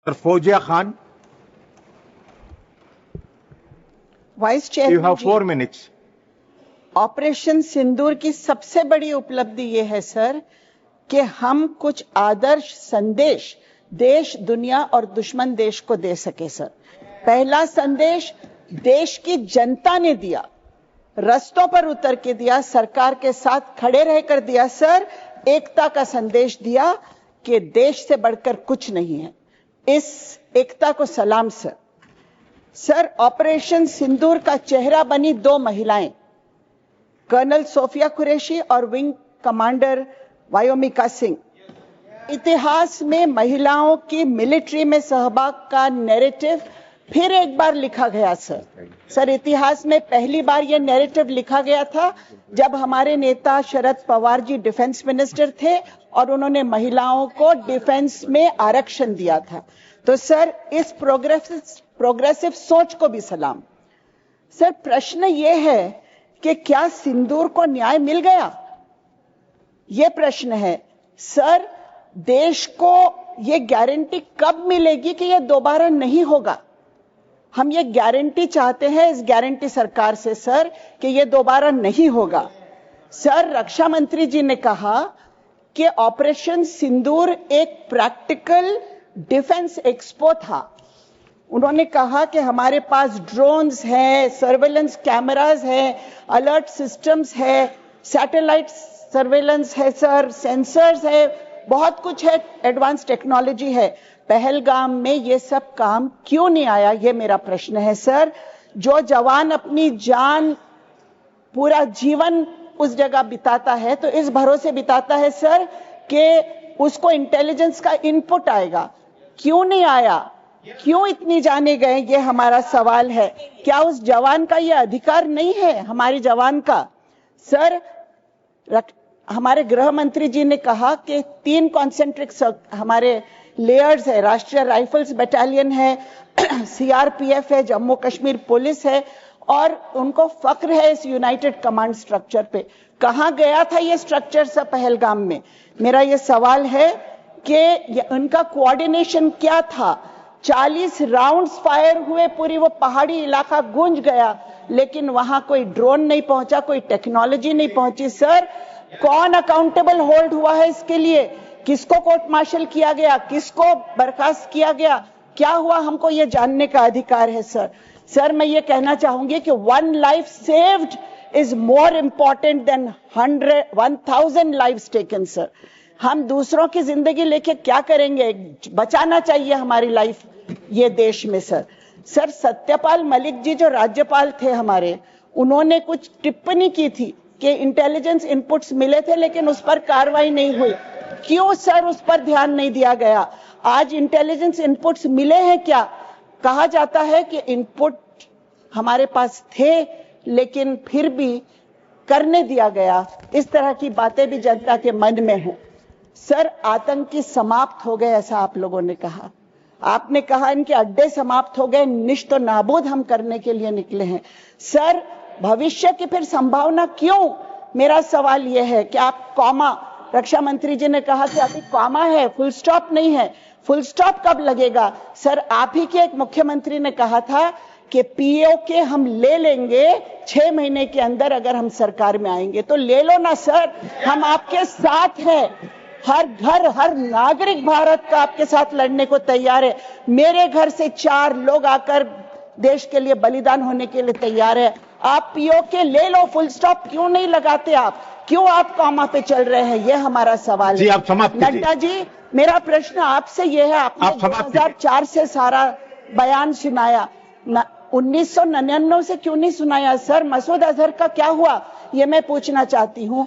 Fawzia Khan, vice you chairman have ji, 4 minutes. Operation Sindoor की सबसे बड़ी उपलब्धि ये है सर कि हम कुछ आदर्श संदेश देश, दुनिया और दुश्मन देश को दे सके सर। पहला संदेश देश की जनता ने दिया, रस्तों पर उतर के दिया, सरकार के साथ खड़े रहकर दिया सर। एकता का संदेश दिया कि देश से बढ़कर कुछ नहीं है। इस एकता को सलाम सर। सर, ऑपरेशन सिंदूर का चेहरा बनी 2 महिलाएं, कर्नल सोफिया कुरैशी और विंग कमांडर वायोमिका सिंह। इतिहास में महिलाओं की मिलिट्री में सहभाग का नैरेटिव फिर एक बार लिखा गया सर। सर, इतिहास में पहली बार यह नैरेटिव लिखा गया था जब हमारे नेता शरद पवार जी डिफेंस मिनिस्टर थे और उन्होंने महिलाओं को डिफेंस में आरक्षण दिया था। तो सर, इस प्रोग्रेसिव सोच को भी सलाम। सर, प्रश्न यह है कि क्या सिंदूर को न्याय मिल गया? यह प्रश्न है सर। देश को यह गारंटी कब मिलेगी कि यह दोबारा नहीं होगा? हम ये गारंटी चाहते हैं इस गारंटी सरकार से सर कि ये दोबारा नहीं होगा। सर, रक्षा मंत्री जी ने कहा कि ऑपरेशन सिंदूर एक प्रैक्टिकल डिफेंस एक्सपो था। उन्होंने कहा कि हमारे पास ड्रोन्स हैं, सर्वेलेंस कैमरास हैं, अलर्ट सिस्टम्स है, सैटेलाइट सर्वेलेंस है सर, सेंसर्स है, बहुत कुछ है, एडवांस टेक्नोलॉजी है। पहलगाम में ये सब काम क्यों नहीं आया, ये मेरा प्रश्न है सर। जो जवान अपनी जान, पूरा जीवन उस जगह बिताता है तो इस भरोसे बिताता है सर कि उसको इंटेलिजेंस का इनपुट आएगा। क्यों नहीं आया? क्यों इतनी जाने गए? ये हमारा सवाल है। क्या उस जवान का ये अधिकार नहीं है, हमारे जवान का? सर, हमारे गृह मंत्री जी ने कहा कि 3 कॉन्सेंट्रिक हमारे लेयर्स है, राष्ट्रीय राइफल्स बटालियन है, सीआरपीएफ है, जम्मू कश्मीर पुलिस है और उनको फक्र है इस यूनाइटेड कमांड स्ट्रक्चर पे। कहां गया था ये स्ट्रक्चर सब पहलगाम में? मेरा ये सवाल है कि उनका कोऑर्डिनेशन क्या था? 40 राउंड्स फायर हुए, पूरी वो पहाड़ी इलाका गूंज गया, लेकिन वहां कोई ड्रोन नहीं पहुंचा, कोई टेक्नोलॉजी नहीं पहुंची। सर, कौन अकाउंटेबल होल्ड हुआ है इसके लिए? किसको कोर्ट मार्शल किया गया? किसको बर्खास्त किया गया? क्या हुआ? हमको ये जानने का अधिकार है सर। सर, मैं ये कहना चाहूंगी कि 1 life saved is more important than 1000 lives taken sir. हम दूसरों की जिंदगी लेके क्या करेंगे? बचाना चाहिए हमारी लाइफ ये देश में सर। सर, सत्यपाल मलिक जी जो राज्यपाल थे हमारे, उन्होंने कुछ टिप्पणी की थी कि इंटेलिजेंस इनपुट्स मिले थे लेकिन उस पर कार्रवाई नहीं हुई। क्यों सर उस पर ध्यान नहीं दिया गया? आज इंटेलिजेंस इनपुट्स मिले हैं क्या? कहा जाता है कि इनपुट हमारे पास थे लेकिन फिर भी करने दिया गया। इस तरह की बातें भी जनता के मन में हो। सर, आतंकी समाप्त हो गए ऐसा आप लोगों ने कहा। आपने कहा इनके अड्डे समाप्त हो गए, निश्तो नाबूद हम करने के लिए निकले हैं। सर, भविष्य की फिर संभावना क्यों? मेरा सवाल यह है कि आप कॉमा, रक्षा मंत्री जी ने कहा कि अभी कॉमा है, फुल स्टॉप नहीं है। फुल स्टॉप कब लगेगा? सर, आप ही के एक मुख्यमंत्री ने कहा था कि पीओके हम ले लेंगे 6 महीने के अंदर अगर हम सरकार में आएंगे। तो ले लो ना सर, हम आपके साथ हैं। हर घर, हर नागरिक भारत का आपके साथ लड़ने को तैयार है। मेरे घर से 4 लोग आकर देश के लिए बलिदान होने के लिए तैयार है। आप पीओके ले लो, फुल स्टॉप क्यों नहीं लगाते आप? क्यों आप कॉमा पे चल रहे हैं? यह हमारा सवाल जी, है। आप समाप्त कीजिए। नड्डा जी, मेरा प्रश्न आपसे यह है, आपने 2004 से सारा बयान सुनाया, 1999 से क्यों नहीं सुनाया? सर, मसूद अजहर का क्या हुआ ये मैं पूछना चाहती हूँ।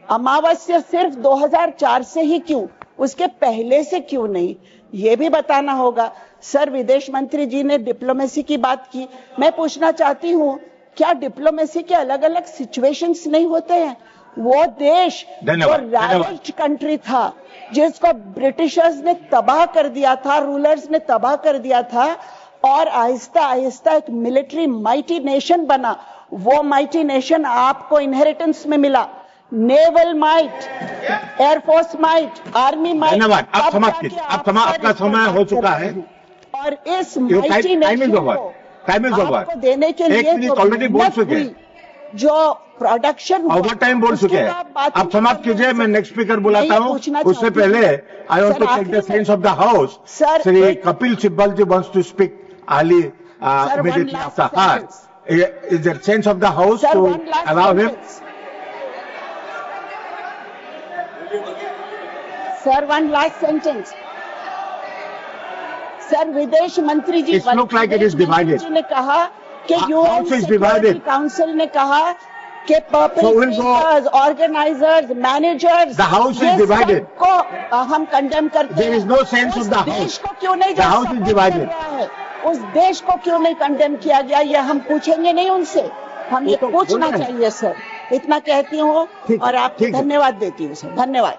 अमावस्या सिर्फ 2004 से ही क्यों, उसके पहले से क्यों नहीं, ये भी बताना होगा। सर, विदेश मंत्री जी ने डिप्लोमेसी की बात की। मैं पूछना चाहती हूँ, क्या डिप्लोमेसी के अलग अलग सिचुएशंस नहीं होते हैं? वो देश जो रैवेज्ड कंट्री था, जिसको ब्रिटिशर्स ने तबाह कर दिया था, रूलर्स ने तबाह कर दिया था और आहिस्ता आहिस्ता एक मिलिट्री माइटी नेशन बना। वो माइटी नेशन आपको इनहेरिटेंस में मिला, naval might, air force might, army might. धन्यवाद, आप समाप्त कीजिए। आपका समय हो चुका है और इस माइटी नेशन को आपको देने के लिए ऑलरेडी बोल चुके हैं, जो प्रोडक्शन ओवर टाइम बोल चुके हैं। आप समाप्त कीजिए, मैं नेक्स्ट स्पीकर बुलाता हूँ। उससे पहले I want to take the sense of the house. Shri Kapil Sibal ji wants to speak early immediately after her. Is there sense of the house to allow him? Sir, one last sentence. Sir, विदेश मंत्री जी, It looks like it is divided. ने कहा कि UN security council ने कहा कि perpetrators, organisers, managers, The house is divided. को हम कंडेम करते हैं। There is no sense of the house. देश को क्यों नहीं The house is divided. उस देश को क्यों नहीं कंडेम किया गया, ये हम पूछेंगे नहीं उनसे, हम ये पूछना चाहिए सर। इतना कहती हूँ और आपको धन्यवाद देती हूँ सर। धन्यवाद।